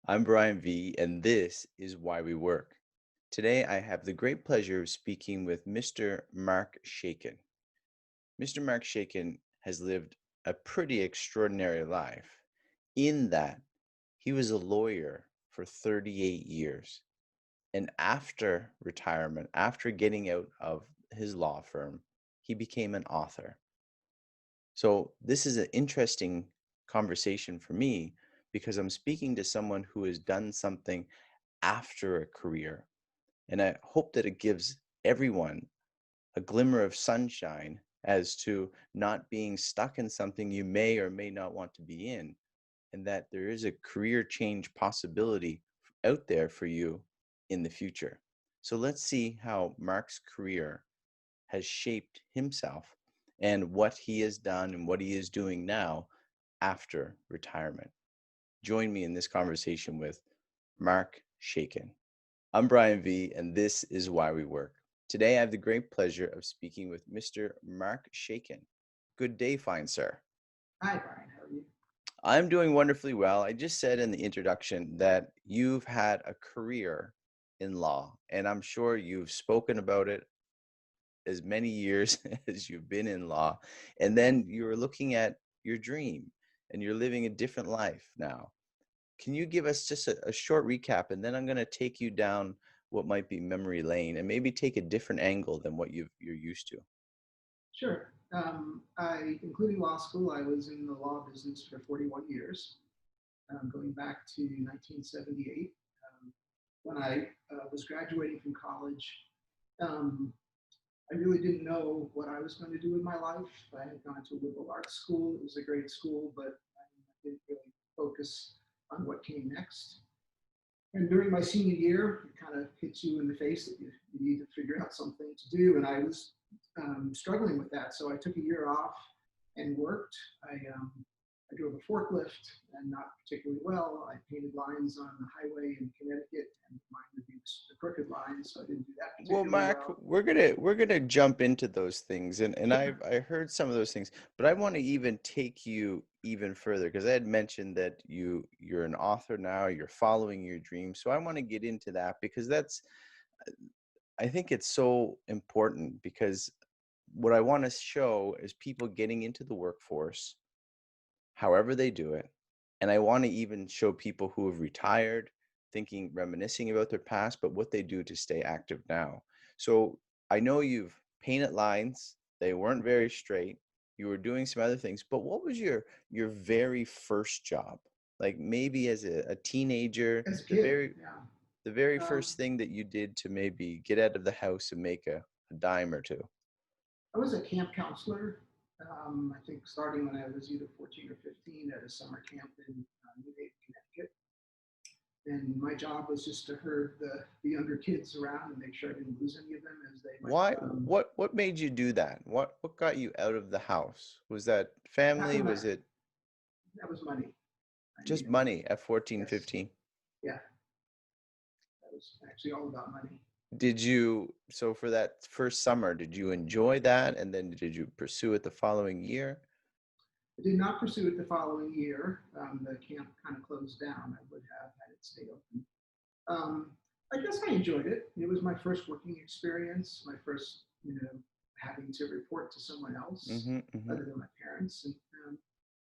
I'm Brian V, and this is Why We Work. Today, I have the great pleasure of speaking with Mr. Mark Shaiken. Mr. Mark Shaiken has lived a pretty extraordinary life in that he was a lawyer for 38 years. And after retirement, after getting out of his law firm, he became an author. So this is an interesting conversation for me because I'm speaking to someone who has done something after a career. And I hope that it gives everyone a glimmer of sunshine as to not being stuck in something you may or may not want to be in, and that there is a career change possibility out there for you in the future. So let's see how Mark's career has shaped himself and what he has done and what he is doing now after retirement. Join me in this conversation with Mark Shaiken. I'm Brian V, and this is Why We Work. Today, I have the great pleasure of speaking with Mr. Mark Shaiken. Good day, fine sir. Hi, Brian. How are you? I'm doing wonderfully well. I just said in the introduction that you've had a career in law, and I'm sure you've spoken about it as many years as you've been in law, and then you're looking at your dream and you're living a different life now. Can you give us just a short recap, and then I'm going to take you down what might be memory lane and maybe take a different angle than what you're used to? Sure. Including law school, I was in the law business for 41 years, going back to 1978. When I was graduating from college, um, I really didn't know what I was going to do with my life. I had gone to a liberal arts school. It was a great school, but I didn't really focus on what came next. And during my senior year, it kind of hits you in the face that you need to figure out something to do. And I was struggling with that. So I took a year off and worked. I drove a forklift and not particularly well. I painted lines on the highway in Connecticut and mine would be the crooked lines. So I didn't do that Well, particularly Mark, well. we're gonna jump into those things, and Sure. I heard some of those things, but I want to even take you even further because I had mentioned that you're an author now, you're following your dreams. So I want to get into that because that's I think it's so important because what I want to show is people getting into the workforce, however they do it. And I want to even show people who have retired, thinking, reminiscing about their past, but what they do to stay active now. So I know you've painted lines, they weren't very straight. You were doing some other things, but what was your very first job? Like maybe as a teenager, As a the kid, very yeah. the very Um, first thing that you did to maybe get out of the house and make a dime or two. I was a camp counselor. I think starting when I was either 14 or 15 at a summer camp in New Haven, Connecticut. And my job was just to herd the younger kids around and make sure I didn't lose any of them as they went. Why what made you do that? What got you out of the house? Was that That family? was my Was it that was money. I just needed money. money at 14, Yes, 15? yeah, that was actually all about money. Did you so for that first summer, did you enjoy that and then did you pursue it the following year? I did not pursue it the following year. The camp kind of closed down. I would have had it stay open. Um, I guess I enjoyed it. It was my first working experience, my first, having to report to someone else Mm-hmm, mm-hmm. other than my parents. And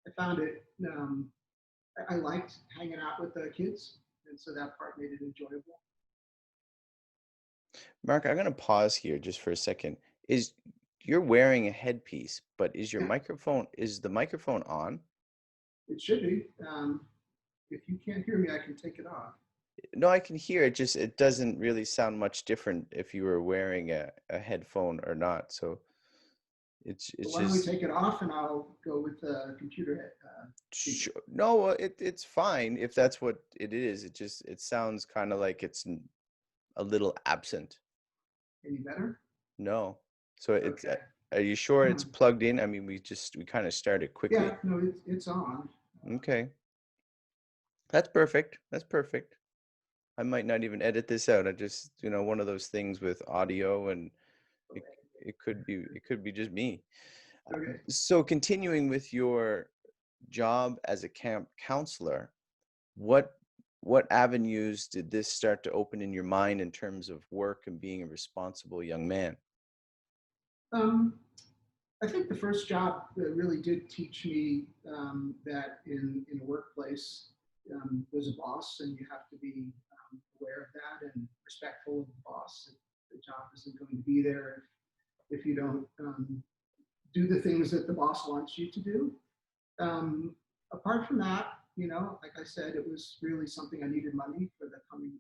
I found it, I liked hanging out with the kids. And so that part made it enjoyable. Mark, I'm gonna pause here just for a second. Is you're wearing a headpiece, but Yeah, is the microphone on? it should be. If you can't hear me, I can take it off. No, I can hear it, just it doesn't really sound much different if you were wearing a headphone or not. So But it's why don't we just take it off and I'll go with the computer speaker. no, it's fine if that's what it is. It sounds kind of like it's a little absent. Any better? No. So it's Okay. are you sure it's Hmm. plugged in? I mean, we kind of started Yeah, quickly. no, it's on. Okay. That's perfect. That's perfect. I might not even edit this out. I just, one of those things with audio and it it could be just me. Okay. So continuing with your job as a camp counselor, what what avenues did this start to open in your mind in terms of work and being a responsible young man? Um, I think the first job that really did teach me that in a workplace, there's a boss, and you have to be aware of that and respectful of the boss. The job isn't going to be there if you don't do the things that the boss wants you to do. Um, Apart from that, like I said, it was really something I needed money for the coming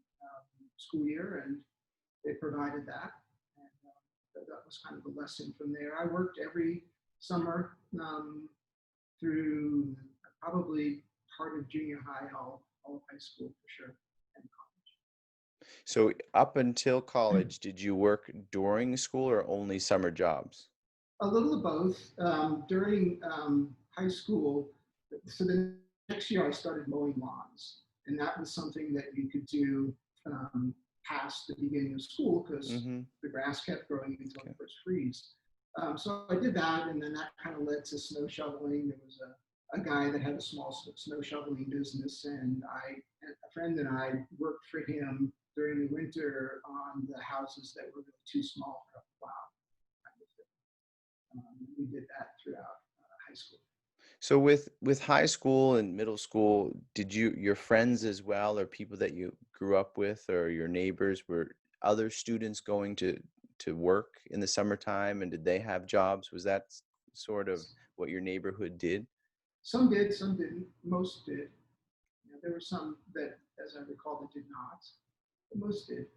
school year, and they provided that. And that was kind of the lesson from there. I worked every summer through probably part of junior high, all of high school for sure, and So up until college, did you work during school or only summer jobs? a little of both. During high school, so the next year I started mowing lawns, and that was something that you could do past the beginning of school because Mm-hmm. the grass kept growing until Okay. the first freeze. So I did that, and then that kind of led to snow shoveling. There was a guy that had a small snow shoveling business, and a friend and I worked for him during the winter on the houses that were really too small for a plow. We did that throughout high school. So with high school and middle school, did your friends as well, or people that you grew up with, or your neighbors, were other students going to work in the summertime, and did they have jobs? Was that sort of what your neighborhood did? Some did, some didn't. Most did. There were some that, as I recall, that did not, but most did.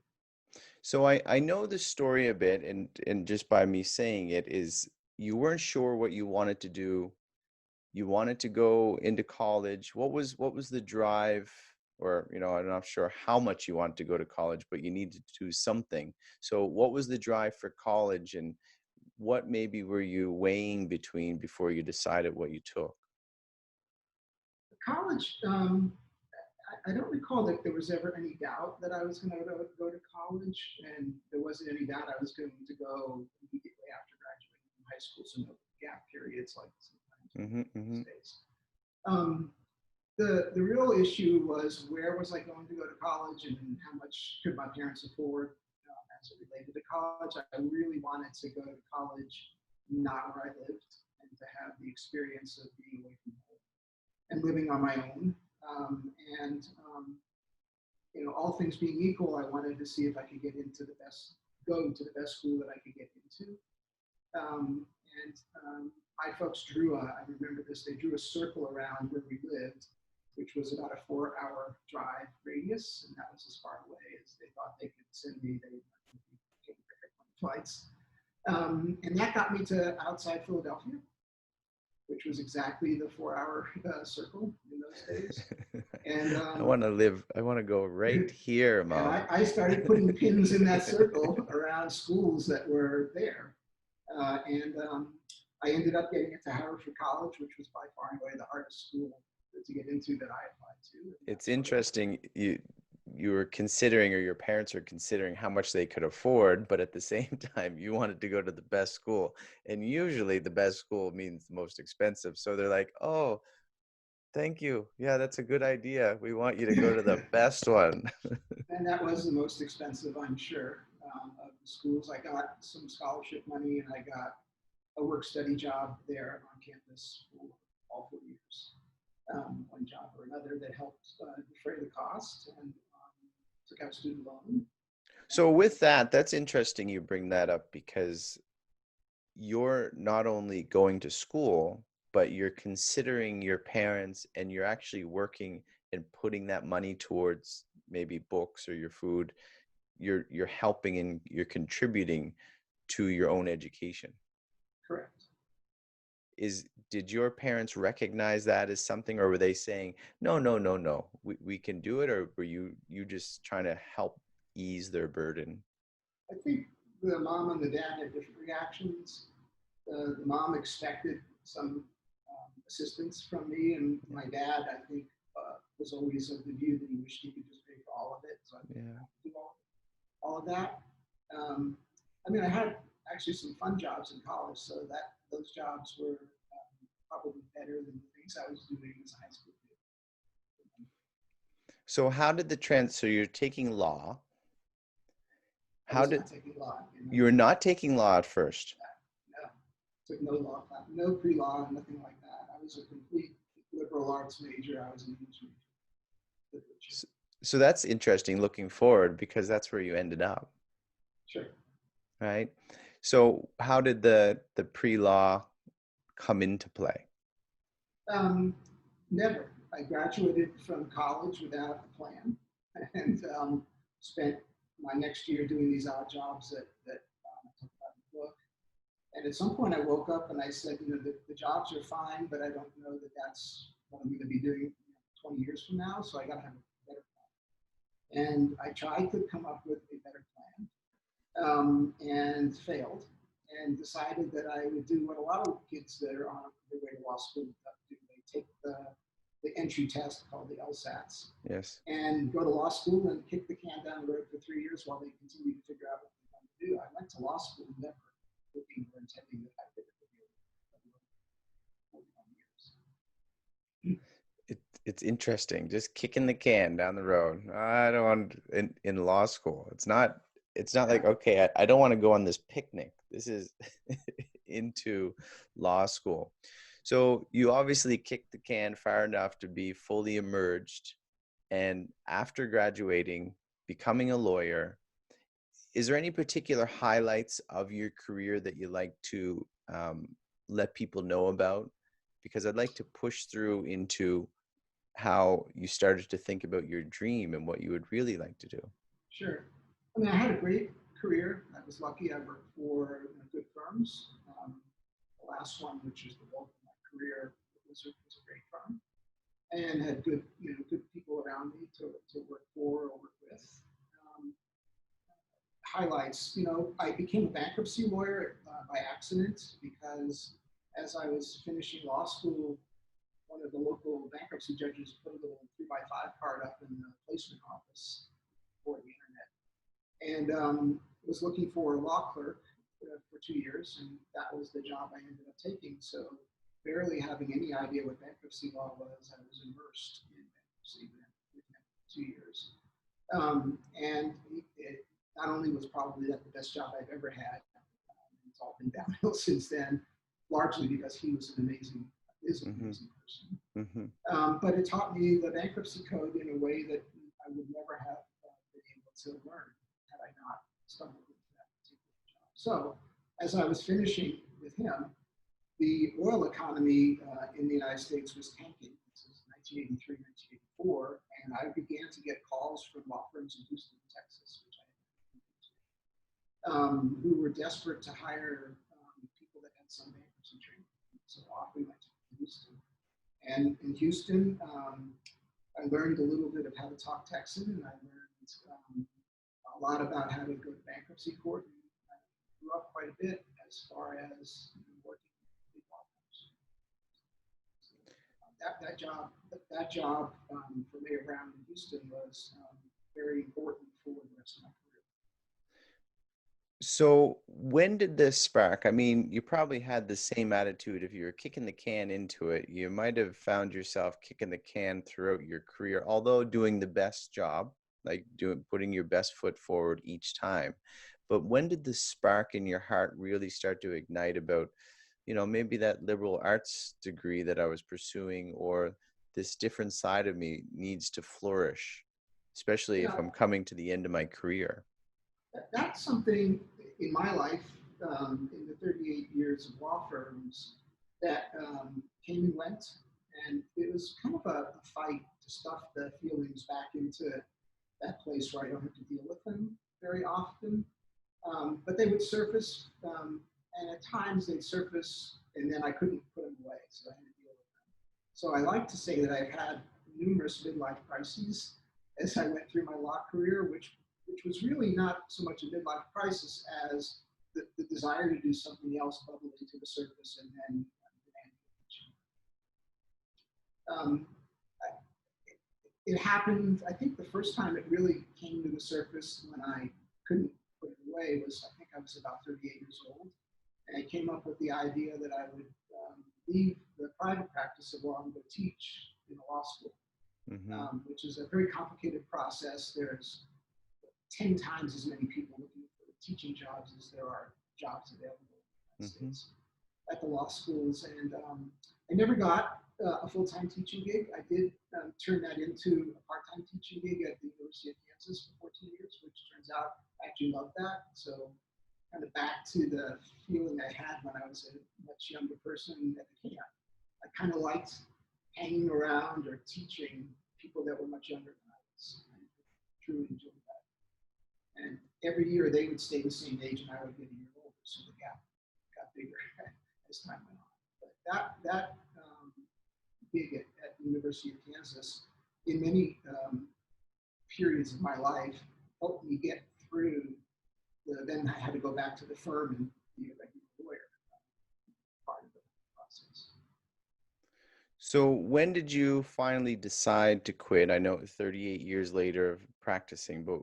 So I know the story a bit, and just by me saying it is you weren't sure what you wanted to do. You wanted to go into college. What was the drive? Or, I'm not sure how much you wanted to go to college, but you needed to do something. So what was the drive for college, and what maybe were you weighing between before you decided what you took? College, I don't recall that there was ever any doubt that I was going to go to college, and there wasn't any doubt I was going to go immediately after graduating from high school, so no gap periods like sometimes in Hmm. the Hmm. States. Um, the real issue was where was I going to go to college and how much could my parents afford as it related to college. I really wanted to go to college not where I lived and to have the experience of being away from home and living on my own. Um, and all things being equal, I wanted to see if I could go to the best school that I could get into. Um, and my folks I remember this, they drew a circle around where we lived, which was about a 4-hour drive radius. And that was as far away as they thought they could send me. They taking flights. And that got me to outside Philadelphia, which was exactly the 4-hour circle in those days. And I want to go right here, and Mom. I started putting pins in that circle around schools that were there. And I ended up getting into Howard for college, which was by far and away the hardest school to get into that I applied to. And It's that's what interesting you were considering, or your parents were considering, how much they could afford, but at the same time you wanted to go to the best school, and usually the best school means the most expensive, so they're like, oh, thank you, yeah, that's a good idea, we want you to go to the best one. and that was the most expensive, I'm sure, of the schools. I got some scholarship money, and I got a work study job there on campus for all 4 years. One job or another that helped defray the cost, and took out student loan. So with that, that's interesting you bring that up, because you're not only going to school, but you're considering your parents, and you're actually working and putting that money towards maybe books or your food. You're helping and you're contributing to your own education. Correct. Did your parents recognize that as something, or were they saying, no, no, no, no, we can do it, or were you just trying to help ease their burden? I think the mom and the dad had different reactions. The mom expected some assistance from me, and Yeah. my dad, I think, was always of the view that he wished he could just pay for all of it, so I didn't Yeah. have to do all of that. I mean, I had actually some fun jobs in college, so that those jobs were probably better than the things I was doing as a high school kid. So how did the so you're taking law. I How was did not taking law in you were 19. not taking law at first? No, took no law class, no pre-law, nothing like that. I was a complete liberal arts major. I was an English major, literature. So, so that's interesting looking forward because that's where you ended up, Sure. right? So how did the pre-law come into play? Um, Never. I graduated from college without a plan, and spent my next year doing these odd jobs that I talk about in the book. And at some point, I woke up and I said, the jobs are fine, but I don't know that that's what I'm going to be doing 20 years from now. So I got to have a better plan. And I tried to come up with a better plan, and failed, and decided that I would do what a lot of kids that are on their way to law school do. They take the entry test called the LSATs Yes. and go to law school and kick the can down the road for 3 years while they continue to figure out what they want to do. I went to law school never looking or intending that I could be 41 years. It's interesting, just kicking the can down the road. I don't want in law school. It's not like, Yeah, okay, I don't want to go on this picnic. This is into law school. So you obviously kicked the can far enough to be fully emerged, and after graduating, becoming a lawyer. Is there any particular highlights of your career that you like to let people know about? Because I'd like to push through into how you started to think about your dream and what you would really like to do. sure. I mean, I had a great career. I was lucky. I worked for good firms. The last one, which is the bulk of my career, was a great firm, and had good people around me to work for or work with. Um, Highlights, I became a bankruptcy lawyer by accident because as I was finishing law school, one of the local bankruptcy judges put a little 3x5 card up in the placement office for the internet, and was looking for a law clerk for 2 years, and that was the job I ended up taking. So, barely having any idea what bankruptcy law was, I was immersed in bankruptcy within 2 years. And it not only was probably that the best job I've ever had, it's all been downhill since then, largely because he was an amazing, is an Mm-hmm. amazing person. Mm-hmm. But it taught me the bankruptcy code in a way that I would never have been able to learn had I not stumbled into that particular job. So, as I was finishing with him, the oil economy in the United States was tanking. This is 1983, 1984, and I began to get calls from law firms in Houston, Texas, which who were desperate to hire people that had some bankruptcy training. So off we went to Houston. And in Houston, I learned a little bit of how to talk Texan, and I learned a lot about how to go to bankruptcy court. And I grew up quite a bit as far as working with law firms. So, that job for Mayor Brown in Houston was very important for the rest of my career. So when did this spark? I mean, you probably had the same attitude if you were kicking the can into it. You might have found yourself kicking the can throughout your career, although doing the best job, like putting your best foot forward each time. But when did the spark in your heart really start to ignite about, maybe that liberal arts degree that I was pursuing, or this different side of me needs to flourish, especially if Yeah, I'm coming to the end of my career? that's something in my life, in the 38 years of law firms, that came and went. And it was kind of a fight to stuff the feelings back into that place where I don't have to deal with them very often. But they would surface, and at times they'd surface, and then I couldn't put them away, so I had to deal with them. So I like to say that I've had numerous midlife crises as I went through my law career, which was really not so much a midlife crisis as the desire to do something else bubbling to the surface and then um, it happened. I think the first time it really came to the surface when I couldn't put it away was, I think I was about 38 years old, and I came up with the idea that I would leave the private practice of law and go teach in a law school. Mm-hmm. which is a very complicated process. There's 10 times as many people looking for teaching jobs as there are jobs available in the United Mm-hmm. States at the law schools. And I never got a full-time teaching gig. I did turn that into a part-time teaching gig at the University of Kansas for 14 years, which turns out I actually love that. So kind of back to the feeling I had when I was a much younger person at the camp. I kind of liked hanging around or teaching people that were much younger than I was. I truly enjoyed that. And every year they would stay the same age and I would get a year older, so the gap got bigger as time went on. But that gig at the University of Kansas, in many periods of my life, helped me get through then I had to go back to the firm and be a regular lawyer, part of the process. So when did you finally decide to quit? I know 38 years later of practicing, but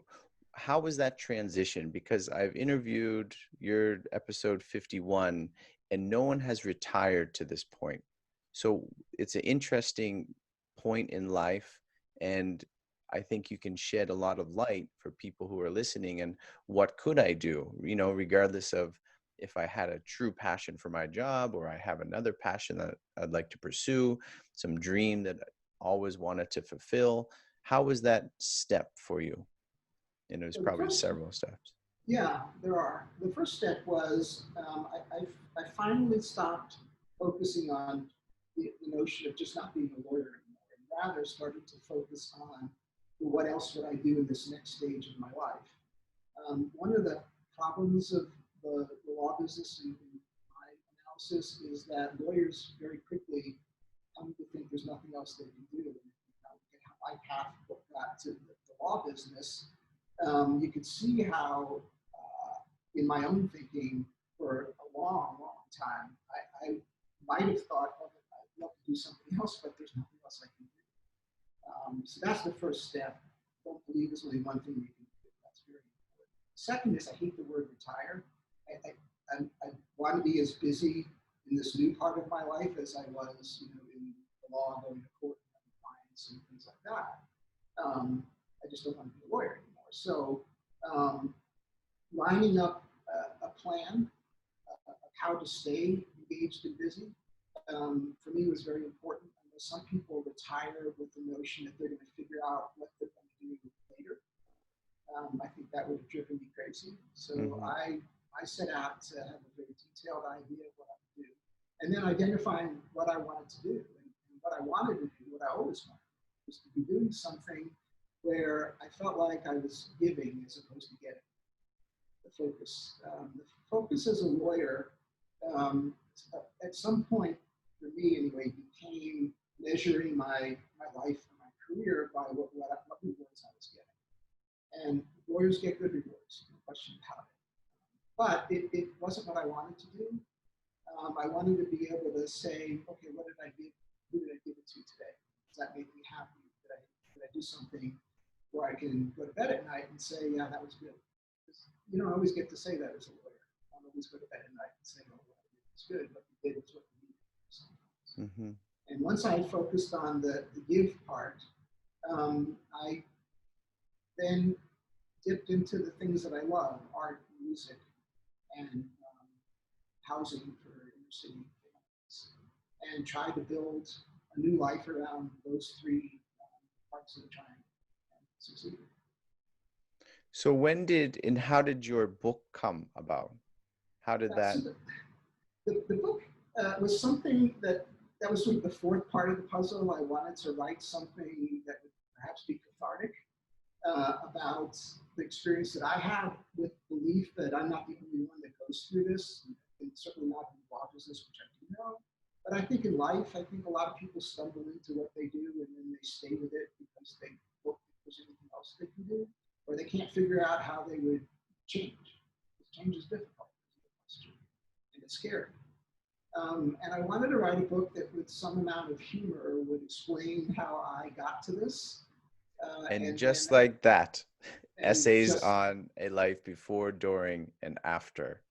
how was that transition? Because I've interviewed your episode 51 and no one has retired to this point. So it's an interesting point in life, and I think you can shed a lot of light for people who are listening and what could I do, regardless of if I had a true passion for my job or I have another passion that I'd like to pursue, some dream that I always wanted to fulfill. How was that step for you? And it was So the probably first, several steps. yeah, there are. The first step was I finally stopped focusing on the notion of just not being a lawyer anymore, and rather started to focus on what else would I do in this next stage of my life. One of the problems of the law business in my analysis is that lawyers very quickly come to think there's nothing else they can do. And my path got to the law business, you could see how, in my own thinking, for a long, long time, I might have thought, oh, I'd love to do something else, but there's nothing else I can do. So that's the first step. Don't believe there's only one thing you can do. That's very important. Second is I hate the word retire. I want to be as busy in this new part of my life as I was, in the law, going to court, and clients, and things like that. I just don't want to be a lawyer anymore. So um, lining up a plan of how to stay engaged and busy for me was very important. I know some people retire with the notion that they're going to figure out what they're going to do later. I think that would have driven me crazy. So Mm-hmm. I set out to have a very detailed idea of what I would do, and then identifying what I wanted to do. And what I wanted to do, what I always wanted, was to be doing something where I felt like I was giving as opposed to getting. The focus as a lawyer, um, at some point, for me anyway, became measuring my life and my career by what rewards I was getting. And lawyers get good rewards, no question about it. But it wasn't what I wanted to do. I wanted to be able to say, okay, what did I give? Who did I give it to today? Does that make me happy? Did I do something where I can go to bed at night and say, yeah, that was good? You don't always get to say that as a lawyer. I don't always go to bed at night and say, oh, what I did was good. What you did is what you needed sometimes. Mm-hmm. And once I focused on the give part, I then dipped into the things that I love, art, music, and housing for inner city families, and tried to build a new life around those three parts of the triangle and succeeded. So when did and how did your book come about? How did So that? the book was something that was sort of the fourth part of the puzzle. I wanted to write something that would perhaps be cathartic about the experience that I have with belief that I'm not the only one that goes through this, and certainly not in the law business, which I do know. But I think in life, I think a lot of people stumble into what they do and then they stay with it because they don't think there's anything else they can do, or they can't figure out how they would change. Change is difficult, and it's scary. And I wanted to write a book that, with some amount of humor, would explain how I got to this, And and just then like that, and essays just on a life before, during, and after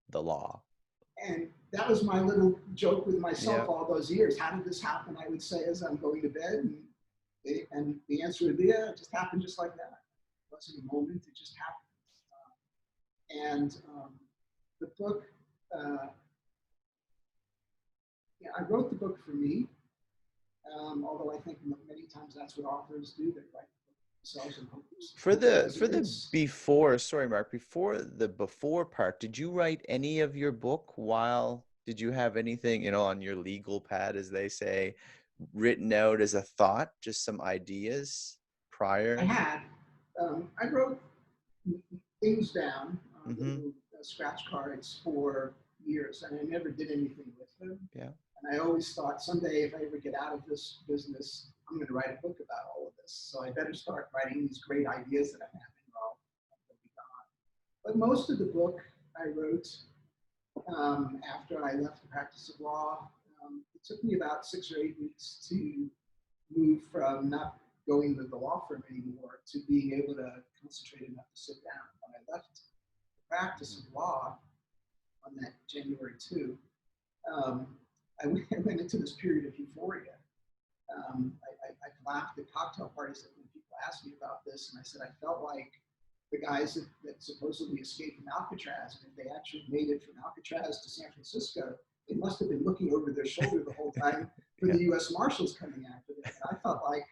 the law. and that was my little joke with myself Yeah. all those years. How did this happen? I would say as I'm going to bed, and And the answer would be, yeah, it just happened just like that. It wasn't a moment, it just happened. And the book, uh, yeah, I wrote the book for me, although I think many times that's what authors do. They write the book themselves and For hope the that for the it's before, sorry, Mark, before the before part, did you write any of your book while did you have anything, on your legal pad, as they say, written out as a thought, just some ideas I prior? had. I wrote things down, Mm-hmm. little scratch cards for years, and I never did anything with them. Yeah. And I always thought someday if I ever get out of this business, I'm going to write a book about all of this. So I better start writing these great ideas that I'm having, or I'll be gone. But most of the book I wrote after I left the practice of law. It took me about 6 or 8 weeks to move from not going with the law firm anymore to being able to concentrate enough to sit down. When I left the practice of law on that January 2, um, I went into this period of euphoria. I laughed at cocktail parties when people asked me about this, and I said I felt like the guys that supposedly escaped from Alcatraz, and if they actually made it from Alcatraz to San Francisco, they must have been looking over their shoulder the whole time for Yeah. the U.S. Marshals coming after them. And I felt like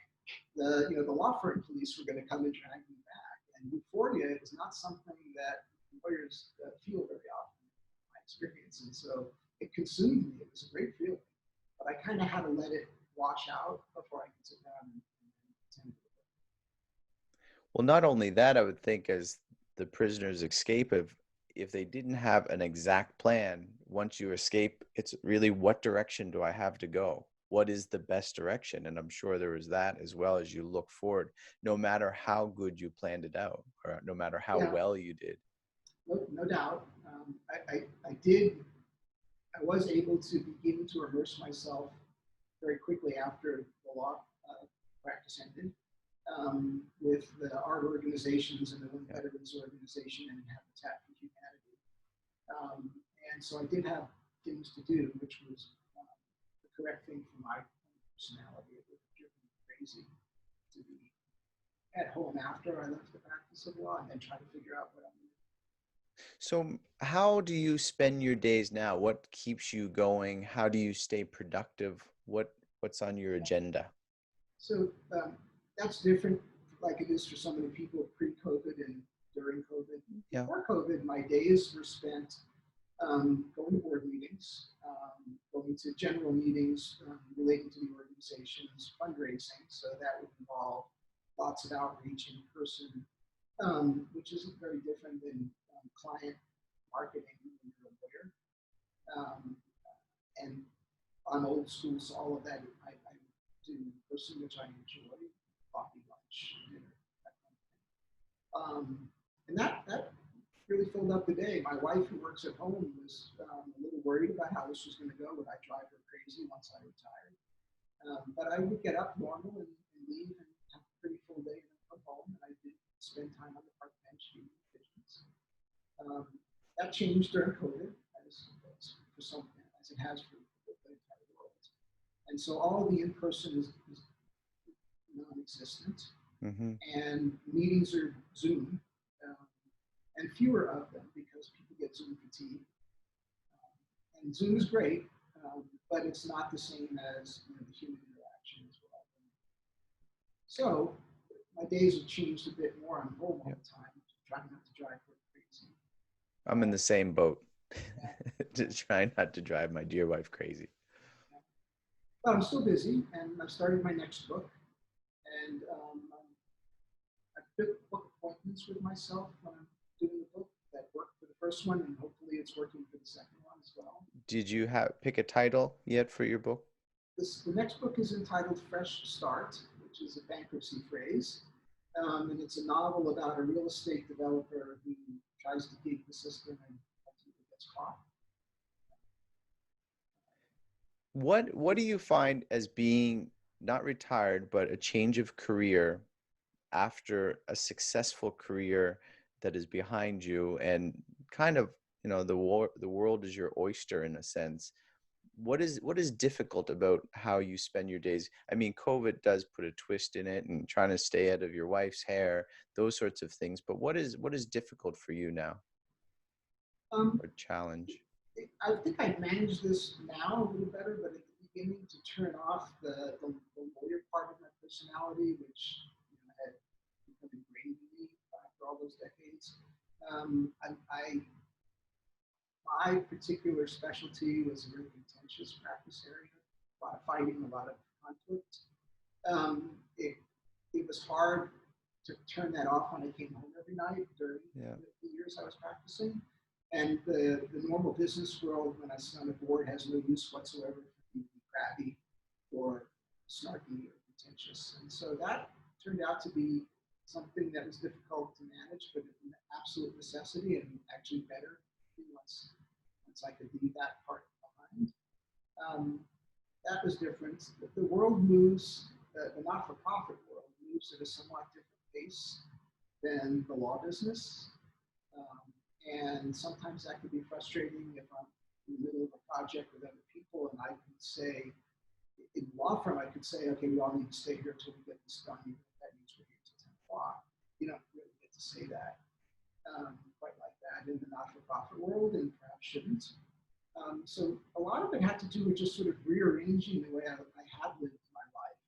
the law firm police were going to come and drag me back. And euphoria is not something that lawyers feel very often, in my experience. And so it consumed me. It was a great feeling, but I kind of had to let it wash out before I could sit down and attend to it. Well, not only that, I would think as the prisoners escape, if they didn't have an exact plan, once you escape, it's really what direction do I have to go? What is the best direction? And I'm sure there was that as well as you look forward, no matter how good you planned it out, or no matter how Yeah, well you did. no doubt. I was able to begin to immerse myself very quickly after the law practice ended with the art organizations and the Women Yeah. Veterans Organization and Habitat for Humanity. Um, and so I did have things to do, which was the correct thing for my personality. It would have driven me crazy to be at home after I left the practice of law and then try to figure out what I'm going to do. So how do you spend your days now? What keeps you going? How do you stay productive? What's on your agenda? So that's different, like it is for so many people pre-COVID and during COVID. Yeah. Before COVID, my days were spent going to board meetings, going to general meetings relating to the organization's fundraising. So that would involve lots of outreach in person, which is very different than client marketing when you're a lawyer. Um, and I'm old school, so all of that I do in person, which I enjoy. Coffee, lunch, dinner, that kind of thing. And that really filled up the day. My wife, who works at home, was a little worried about how this was going to go. Would I drive her crazy once I retired? But I would get up normal and leave and have a pretty full day and then come home. And I did spend time on the park bench eating pigeons. Um, that changed during COVID, as for some, as it has for the entire world. And so all the in-person is non-existent, Mm-hmm. and meetings are Zoom, um, and fewer of them because people get Zoom fatigue. And Zoom is great, but it's not the same as the human interaction as well. So my days have changed a bit more. I'm home all Yep. the time, trying not to drive her crazy. I'm in the same boat. Yeah, To try not to drive my dear wife crazy. yeah. But I'm still busy, and I've started my next book, and I've book appointments with myself when I'm doing the book that worked for the first one, and hopefully it's working for the second one as well. Did you have pick a title yet for your book? The next book is entitled Fresh Start, which is a bankruptcy phrase. And it's a novel about a real estate developer who tries to gig the system and ultimately gets caught. What do you find as being not retired, but a change of career after a successful career that is behind you and kind of, the world is your oyster in a sense. what is difficult about how you spend your days? I mean, COVID does put a twist in it, and trying to stay out of your wife's hair, those sorts of things. But what is difficult for you now, Um, or challenge? I think I manage this now a little better, but at the beginning, to turn off the lawyer part of my personality, which had become ingrained in me after all those decades. My particular specialty was a very contentious practice area, a lot of fighting, a lot of conflict. Um, it, it was hard to turn that off when I came home every night during Yeah. the years I was practicing. And the normal business world, when I sit on a board, has no use whatsoever for being crabby or snarky or contentious. And so that turned out to be something that was difficult to manage, but an absolute necessity, and actually better once I could leave that part behind. Um, that was different. The world moves, the not-for-profit world moves at a somewhat different pace than the law business. Um, and sometimes that can be frustrating if I'm in the middle of a project with other people and I can say, in law firm, I could say, okay, we all need to stay here until we get this done. Even if that means we're here till 10 o'clock. You don't really get to say that quite like that in the not-for-profit world, and perhaps shouldn't. So a lot of it had to do with just sort of rearranging the way I had lived my life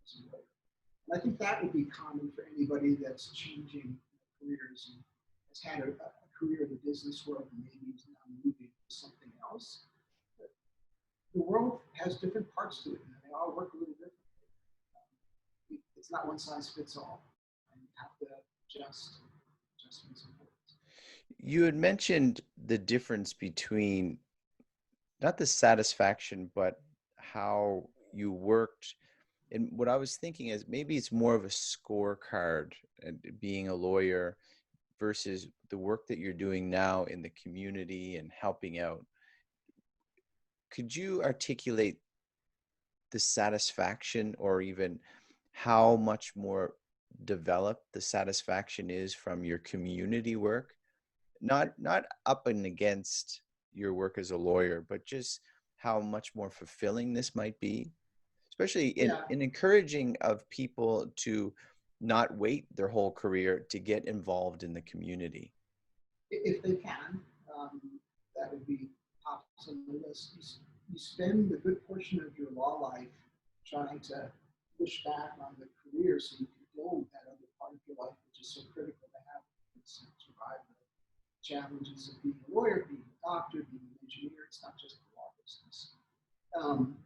as a lawyer. And I think that would be common for anybody that's changing careers and has had a career in the business world and maybe is now moving to something else. But the world has different parts to it, and they all work a little differently. It's not one size fits all, and you have to adjust. Adjustments important. You had mentioned the difference between not the satisfaction, but how you worked. And what I was thinking is maybe it's more of a scorecard, and being a lawyer versus the work that you're doing now in the community and helping out. Could you articulate the satisfaction, or even how much more developed the satisfaction is from your community work? Not up and against your work as a lawyer, but just how much more fulfilling this might be, especially in, Yeah, in encouraging of people to not wait their whole career to get involved in the community. if they can, um, that would be tops on the list. You spend a good portion of your law life trying to push back on the career so you can build that other part of your life, which is so critical to have to survive the challenges of being a lawyer, being a doctor, being an engineer. It's not just the law business. Um,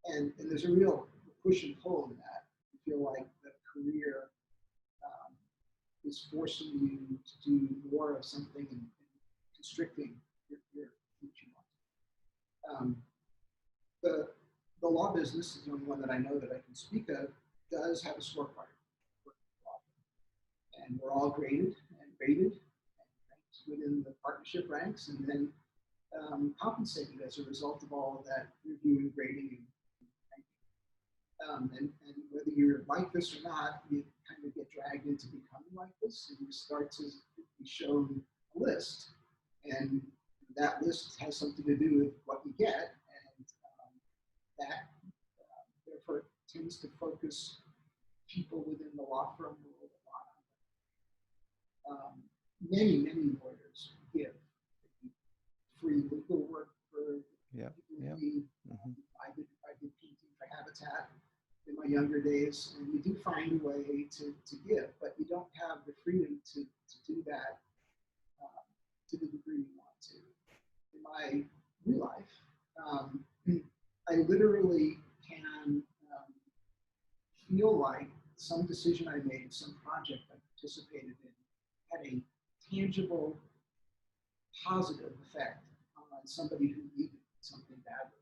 and there's a real push and pull in that. You feel like the career um, is forcing you to do more of something and constricting your future. Um, the, the law business is the only one that I know that I can speak of, does have a scorecard. And we're all graded and rated and ranked within the partnership ranks, and then compensated as a result of all of that review and grading and ranking. And whether you're like this or not, you kind of get dragged into becoming like this, and you start to be shown a list, and that list has something to do with what you get, and that therefore tends to focus people within the law firm world a lot. Many lawyers give free legal work for Yeah, people yeah. in need. Hmm. I did painting for Habitat in my younger days, and you do find a way to give, but you don't have the freedom to do that to the degree you want to. In my real life, um, I literally can feel like some decision I made, some project I participated in, had a tangible, positive effect on somebody who needed something badly.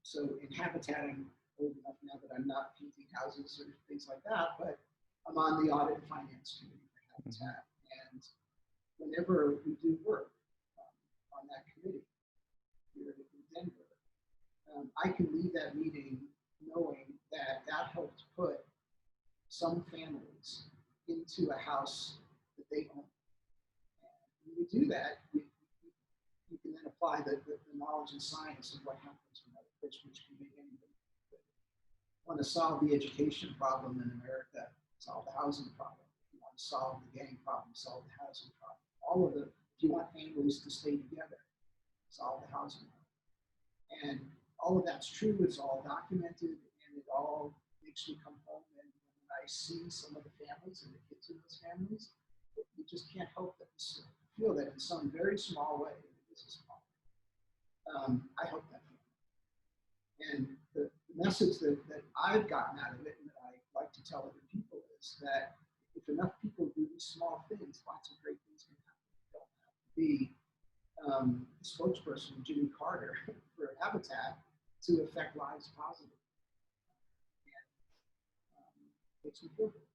So in Habitat, I'm old enough now that I'm not painting houses or things like that, but I'm on the audit and finance committee for Hmm. Habitat. And whenever we do work on that committee here in Denver, I can leave that meeting knowing that that helped put some families into a house that they own. And when you do that, you can then apply the knowledge and science of what happens in other places, which can make anybody want to solve the education problem in America, solve the housing problem. If you want to solve the gang problem, solve the housing problem. All of the, if you want families to stay together, solve the housing problem. And all of that's true, it's all documented, and it all makes me come home. And when I see some of the families and the kids in those families, you just can't help but feel that in some very small way, it is a small. I hope that. And the message that I've gotten out of it, and that I like to tell other people, is that if enough people do these small things, lots of great things can happen. You don't have to be the spokesperson, Jimmy Carter, for Habitat to affect lives positively. And makes me feel good.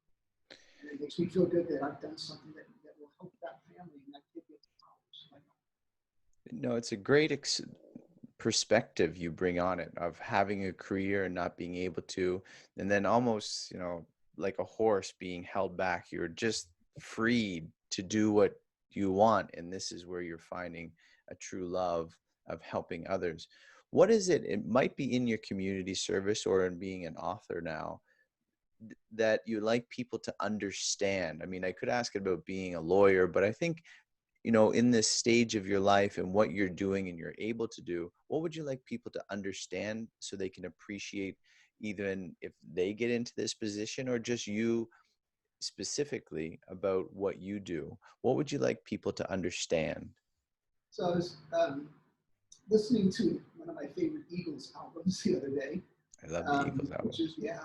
And it makes me feel good that I've done something that will help that family and that kid get to college. No, it's a great perspective you bring on it, of having a career and not being able to, and then almost, like a horse being held back. You're just freed to do what you want, and this is where you're finding a true love of helping others. What is it? It might be in your community service or in being an author now that you like people to understand. I mean, I could ask it about being a lawyer, but I think, in this stage of your life and what you're doing and you're able to do, what would you like people to understand so they can appreciate, even if they get into this position or just you specifically, about what you do? What would you like people to understand? So I was listening to one of my favorite Eagles albums the other day, I love the Eagles which albums. is, yeah,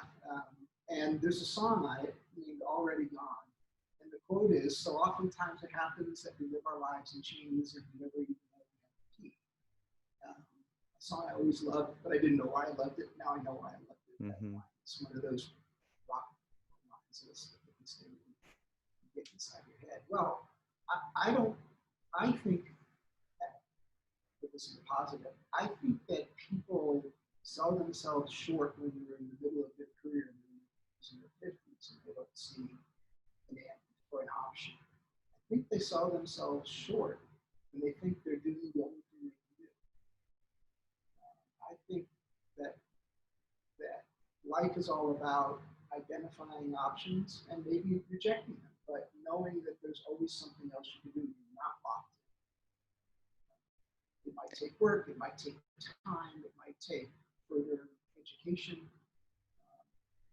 and there's a song on it named Already Gone. And the quote is, so oftentimes it happens that we live our lives in chains and we never even know we have to keep. A song I always loved, but I didn't know why I loved it. Now I know why I loved it. Mm-hmm. It's one of those rock lines that can stay get inside your head. Well, I don't, I think that, this is a positive, I think that people sell themselves short when they're in the middle of their career in their 50s and they don't see an end or an option. I think they sell themselves short and they think they're doing the only thing they can do. I think that life is all about identifying options and maybe rejecting them, but knowing that there's always something else you can do. You're not locked in. It might take work, it might take time, it might take further education,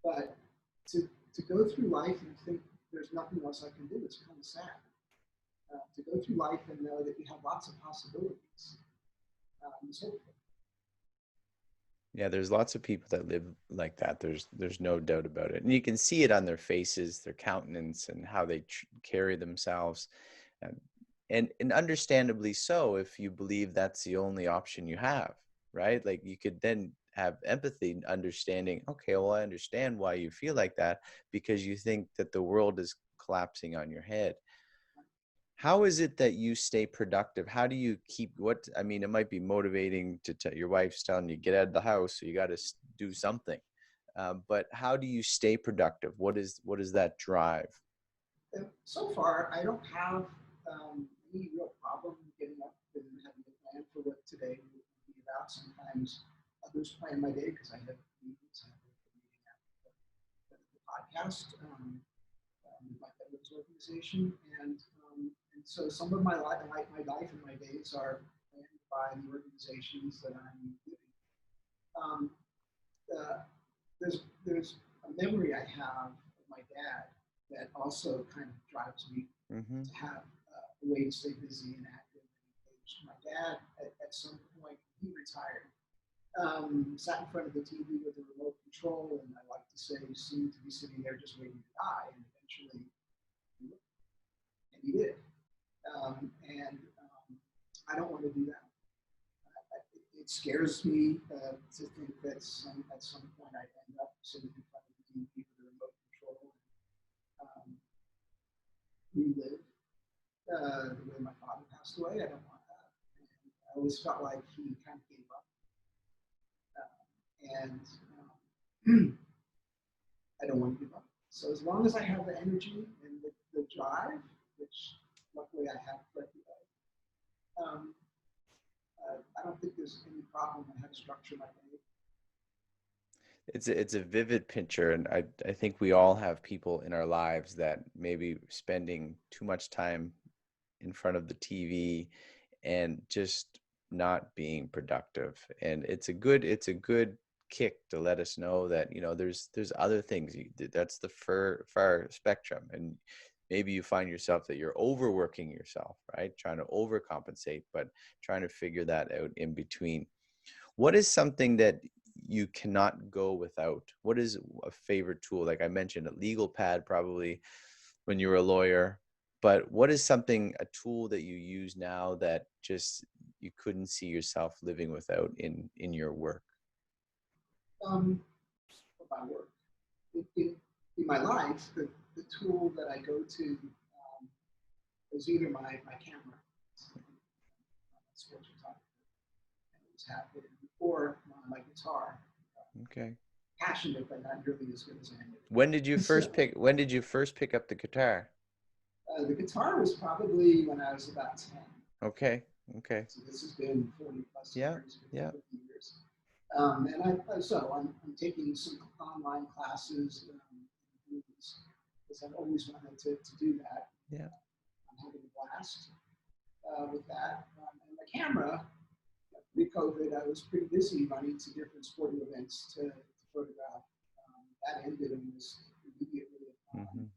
but to go through life and think there's nothing else I can do, it's kind of sad. To go through life and know that you have lots of possibilities is hopeful. Yeah, there's lots of people that live like that. There's no doubt about it, and you can see it on their faces, their countenance, and how they carry themselves, and, and understandably so, if you believe that's the only option you have, right? Like, you could then have empathy, understanding. Okay, well, I understand why you feel like that, because you think that the world is collapsing on your head. How is it that you stay productive? How do you keep I mean, it might be motivating to tell your wife's telling you get out of the house, so you got to do something. But how do you stay productive? What is that drive? And so far, I don't have any real problem getting up and having a plan for what today will be about. Sometimes others plan my day because I have meetings. I have a meeting after the podcast with my veterans organization, and so some of my life and my days are planned by the organizations that I'm giving. Um, there's a memory I have of my dad that also kind of drives me Mm-hmm. to have a way to stay busy and active and engaged. My dad, at some point, he retired, sat in front of the TV with a remote control, and I like to say seemed to be sitting there just waiting to die, and eventually, and he did. And I don't want to do that. It scares me to think that at some point I end up sitting in front of the TV with a remote control and relive the way my father passed away. I don't want that. And I always felt like he kind of gave up. And I don't want to give up. So as long as I have the energy and the drive, which luckily I have plenty of, I don't think there's any problem in how to structure my day. It's a vivid picture, and I think we all have people in our lives that maybe spending too much time in front of the TV and just not being productive. And it's a good kick to let us know that, there's other things. That's the far spectrum. And maybe you find yourself that you're overworking yourself, right? Trying to overcompensate, but trying to figure that out in between. What is something that you cannot go without? What is a favorite tool? Like I mentioned, a legal pad probably when you were a lawyer, but what is a tool that you use now that just you couldn't see yourself living without in your work? For my work. In my life, the tool that I go to is either my camera, sports photography, and it's happened, or my guitar. Okay. Passionate, but not nearly as good as I am. When did you first pick up the guitar? The guitar was probably when I was about 10. Okay. Okay. So this has been 40 plus Yeah. years, Yeah. 50 years. I'm taking some online classes because I've always wanted to do that. Yeah. I'm having a blast with that. And the camera, pre-COVID, I was pretty busy running to different sporting events to photograph. That ended almost immediately upon Hmm. the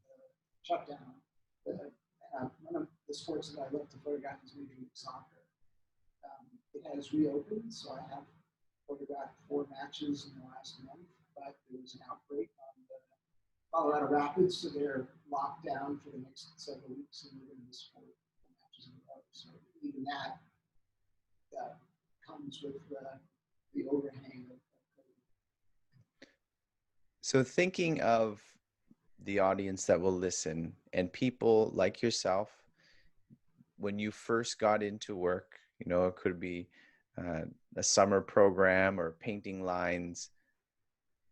shutdown. One of the sports that I love to photograph is Major League Soccer. It has reopened, so I have photographed 4 matches in the last month, but there was an outbreak on the Colorado Rapids, so they're locked down for the next several weeks, and we're going to miss 4 matches in a row. So even that comes with the overhang of COVID. So thinking of the audience that will listen and people like yourself, when you first got into work, it could be uh, a summer program or painting lines.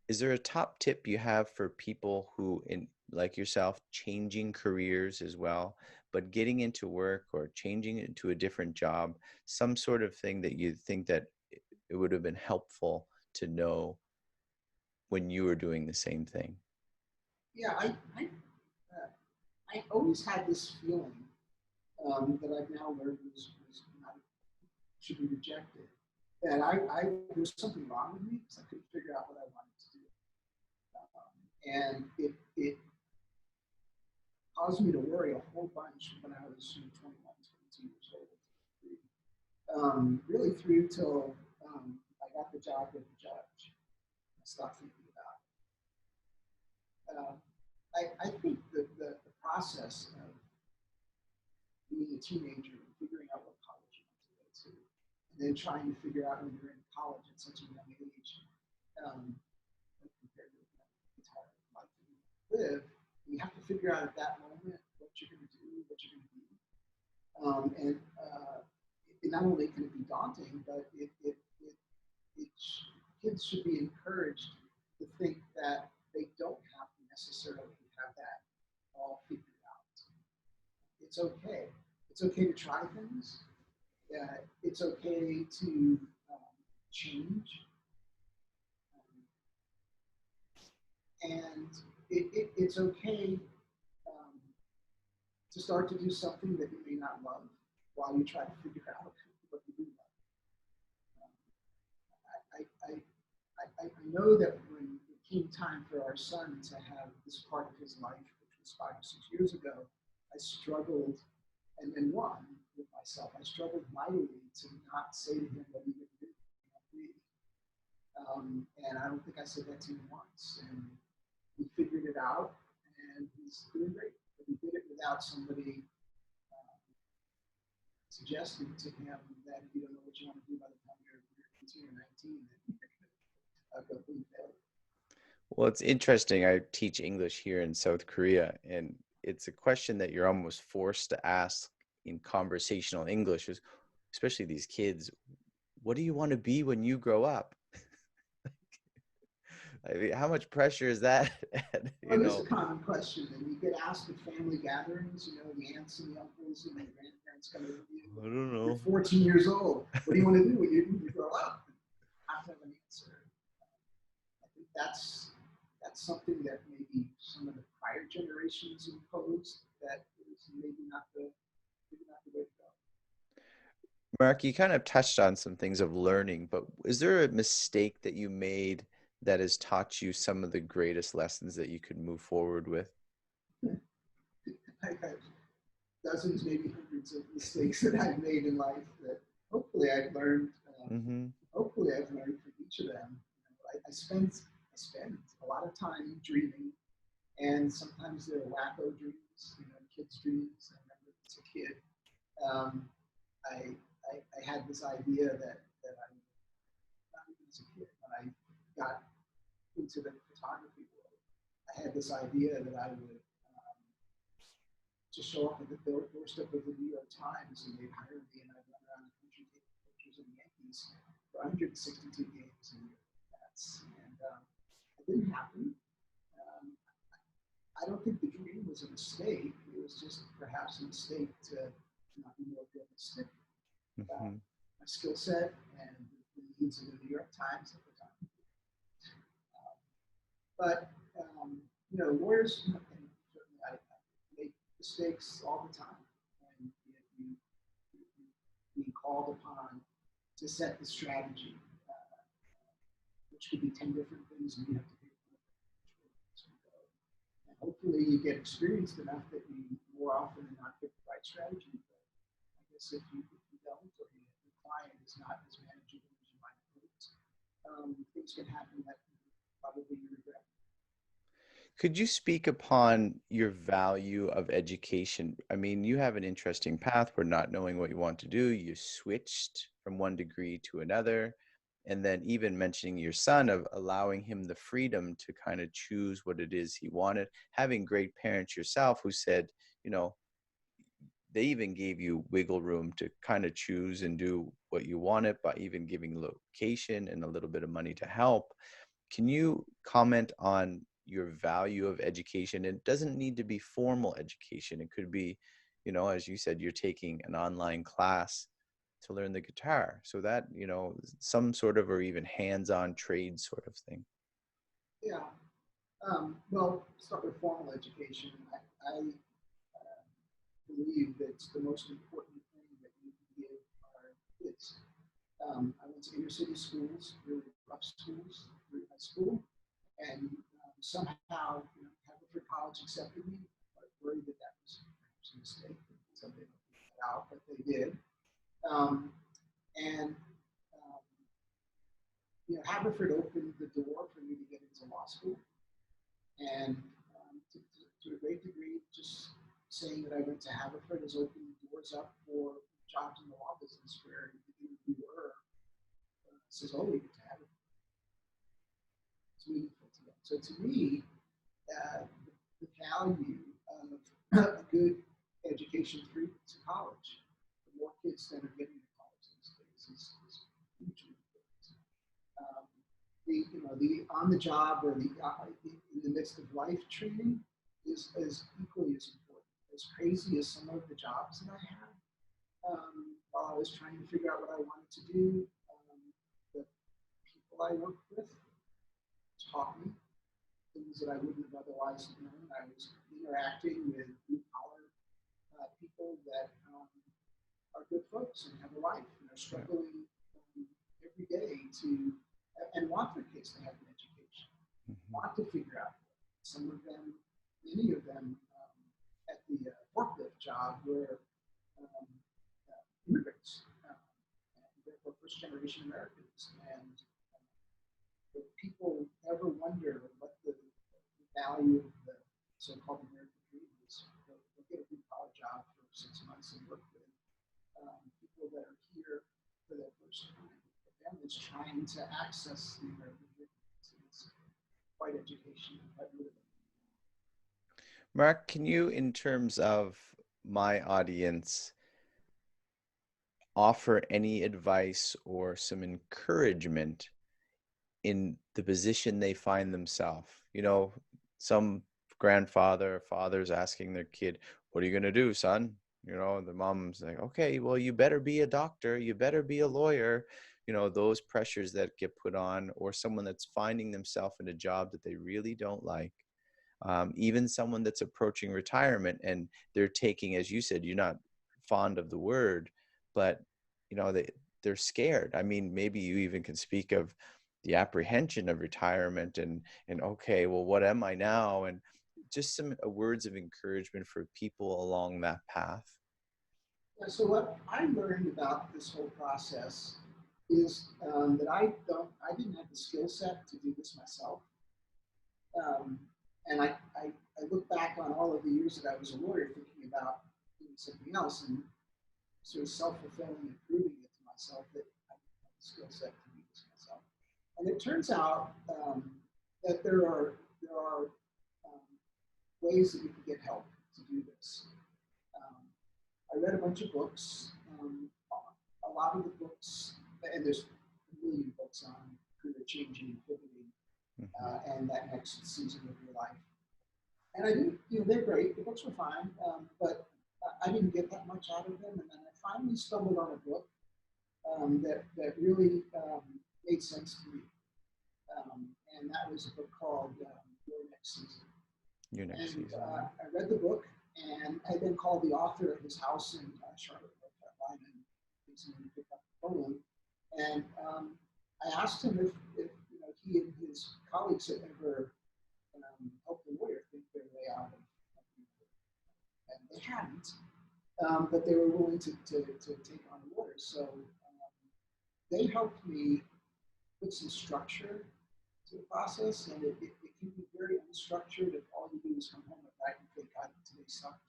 Is there a top tip you have for people who, like yourself, changing careers as well, but getting into work or changing into a different job, some sort of thing that you think that it would have been helpful to know when you were doing the same thing? Yeah, uh, I always had this feeling that I've now learned was not, should be rejected. That there was something wrong with me because I couldn't figure out what I wanted to do. And it caused me to worry a whole bunch when I was 21, 22 years old. Really through till I got the job with the judge. I stopped thinking about it. I think that the process of being a teenager and figuring out what college you want to go to, and then trying to figure out when you're in college at such a young age, um, compared to the entire life that you live, you have to figure out at that moment what you're going to do, what you're going to be. It not only can it be daunting, but kids should be encouraged to think that they don't have to necessarily have that all figured out. It's okay. It's okay to try things. It's okay to change. And it's okay um, to start to do something that you may not love while you try to figure out what you do love. I know that when it came time for our son to have this part of his life, which was 5 or 6 years ago, I struggled and won with myself. I struggled mightily to not say to him, "What are you going to do?" And I don't think I said that to him once. And he figured it out, and he's doing great. But he did it without somebody suggesting to him that if you don't know what you want to do by the time you're 18 or 19, that you're going to go through failure. Well, it's interesting. I teach English here in South Korea, and it's a question that you're almost forced to ask in conversational English, especially these kids. What do you want to be when you grow up? I mean, how much pressure is that? Well, it is a common question, and you get asked at family gatherings. The aunts and the uncles and the grandparents It's going to be, I don't you're know. 14 years old. What do you want to do when you grow up? I have to have an answer. I think that's something that maybe some of the prior generations imposed that is maybe not the way to go. Mark, you kind of touched on some things of learning, but is there a mistake that you made that has taught you some of the greatest lessons that you could move forward with? I've had dozens, maybe hundreds of mistakes that I've made in life that hopefully I've learned. Mm-hmm. Hopefully I've learned from each of them. I spend a lot of time dreaming, and sometimes they're wacko dreams, kids' dreams. I remember as a kid, um, I had this idea that I, not even as a kid, when I got into the photography world, I had this idea that I would just show up at the doorstep of the New York Times and they'd hire me and I'd run around the country taking pictures of the Yankees for 162 games a year. It didn't happen. Um, I don't think the dream was a mistake. It was just perhaps a mistake to not be more realistic about Mm-hmm. my skill set and the needs of the New York Times at the time. Um, but lawyers, and certainly I make mistakes all the time, and you being called upon to set the strategy, which could be 10 different things, and you have to pick one which way go. And hopefully, you get experienced enough that you more often than not pick the right strategy. But I guess if you don't, or the client is not as manageable as you might have hoped, things can happen that probably you regret. Could you speak upon your value of education? I mean, you have an interesting path where not knowing what you want to do, you switched from one degree to another. And then even mentioning your son of allowing him the freedom to kind of choose what it is he wanted, having great parents yourself who said, you know, they even gave you wiggle room to kind of choose and do what you wanted by even giving location and a little bit of money to help. Can you comment on your value of education? It doesn't need to be formal education. It could be, as you said, you're taking an online class to learn the guitar. So that, some sort of, or even hands-on trade sort of thing. Yeah. Well, start with formal education. I believe that's the most important thing that you can give our kids. I went to inner city schools, really rough schools, through high school, and somehow, Haverford College accepted me. I was worried that that was perhaps a mistake. Some they don't figure that out, but they did. Um, and Haverford opened the door for me to get into law school, and to a great degree, just saying that I went to Haverford has opened doors up for jobs in the law business where the interviewer says, "Oh, we get to Haverford." It's meaningful to them. So to me, the value of a good education through to college, the more kids that are getting to college these days is hugely important. Um, the on the job or the in the midst of life training is equally as important. As crazy as some of the jobs that I had, while I was trying to figure out what I wanted to do, the people I worked with taught me things that I wouldn't have otherwise known. I was interacting with blue collar people that are good folks and have a life and are Yeah. struggling every day to and want their kids to have an education, Mhm. want to figure out. Some of them, many of them, at the forklift job were um, immigrants. They're first generation Americans, and if people ever wonder what the value of the so-called American dream is, they'll get a blue collar job for 6 months and work with people that are here for their first time. For them, it's trying to access the American dream. It's quite educational, quite motivating. Mark, can you, in terms of my audience, offer any advice or some encouragement in the position they find themselves? Some grandfather or father's asking their kid, "What are you going to do, son? The mom's like, okay, well, you better be a doctor, you better be a lawyer, those pressures that get put on, or someone that's finding themselves in a job that they really don't like. Even someone that's approaching retirement and they're taking, as you said, you're not fond of the word, but they're scared. I mean, maybe you even can speak of the apprehension of retirement and okay, well, what am I now? And just some words of encouragement for people along that path. Yeah, so what I learned about this whole process is that I didn't have the skill set to do this myself. Um, and I look back on all of the years that I was a lawyer thinking about doing something else and sort of self-fulfilling and proving it to myself that I didn't have the skill set to do this myself. And it turns out that there are ways that you can get help to do this. Um, I read a bunch of books. A lot of the books, and there's a million books on career changing and pivoting and that next season of your life. And I didn't, they're great. The books were fine, but I didn't get that much out of them. And then I finally stumbled on a book that really made sense to me. And that was a book called Your Next Season. Your next And season. I read the book, and I then called the author at his house in Charlotte, North Carolina, and he's going to pick up the phone. And I asked him if he and his colleagues had ever helped a lawyer think their way out of and they hadn't, but they were willing to take on lawyers. So they helped me put some structure to the process, and it can be very unstructured if all you do is come home at night and think, God, today sucked.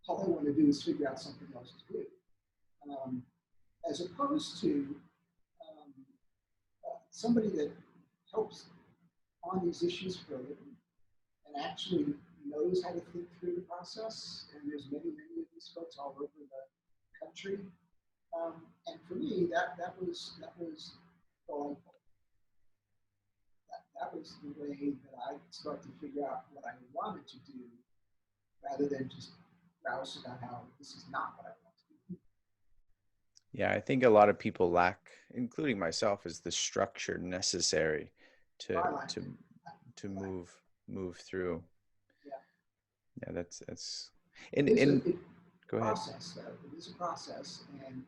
All I want to do is figure out something else to do. As opposed to somebody that helps on these issues for a living and actually knows how to think through the process. And there's many of these folks all over the country. And for me, that was delightful. That was the way that I started to figure out what I wanted to do, rather than just grouse about how this is not what I want to do. Yeah, I think a lot of people lack, including myself, is the structure necessary to I to to like move through. Yeah. Yeah, that's It is and a go ahead. process, though. It is a process, and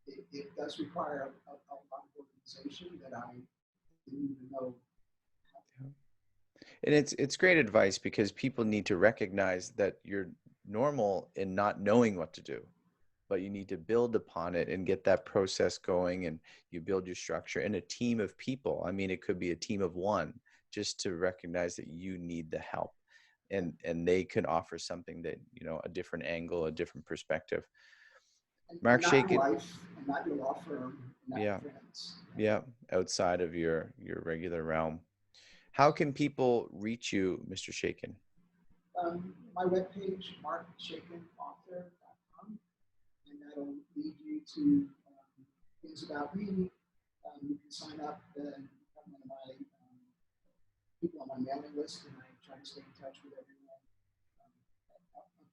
it does require a lot of organization that I didn't even know. Yeah. And it's great advice because people need to recognize that you're normal in not knowing what to do, but you need to build upon it and get that process going, and you build your structure and a team of people. I mean, it could be a team of one, just to recognize that you need the help, and they can offer something that, a different angle, a different perspective. And Mark not your Shaiken. wife, and not your law firm, and not Yeah. your friends. Yeah, outside of your regular realm. How can people reach you, Mr. Shaiken? My webpage, markshaikenphotog.com, and that'll lead you to things about me. You can sign up and become one of my people on my mailing list, and I try to stay in touch with everyone,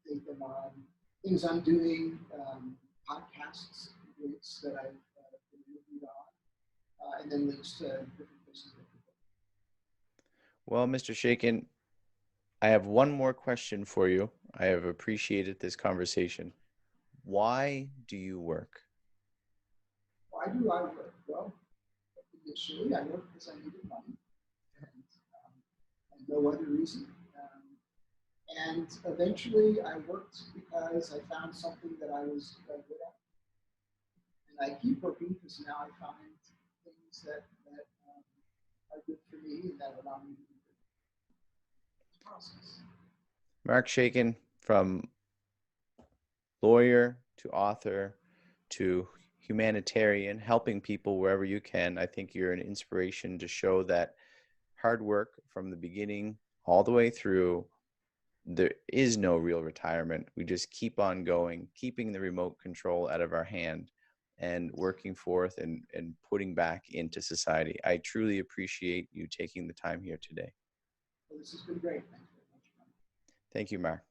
update them on things I'm doing, podcasts, links that I've been interviewed on, and then links to different places that people. Well, Mr. Shaiken, I have one more question for you. I have appreciated this conversation. Why do you work? Why do I work? Well, initially I worked because I needed money, and no other reason. And eventually I worked because I found something that I was good at. And I keep working because now I find things that are good for me and that allow me to do this process. Mark Shaiken, from lawyer to author to humanitarian, helping people wherever you can. I think you're an inspiration to show that hard work from the beginning all the way through. There is no real retirement. We just keep on going, keeping the remote control out of our hand and working forth and putting back into society. I truly appreciate you taking the time here today. Well, this has been great. Thanks very much. Thank you, Mark.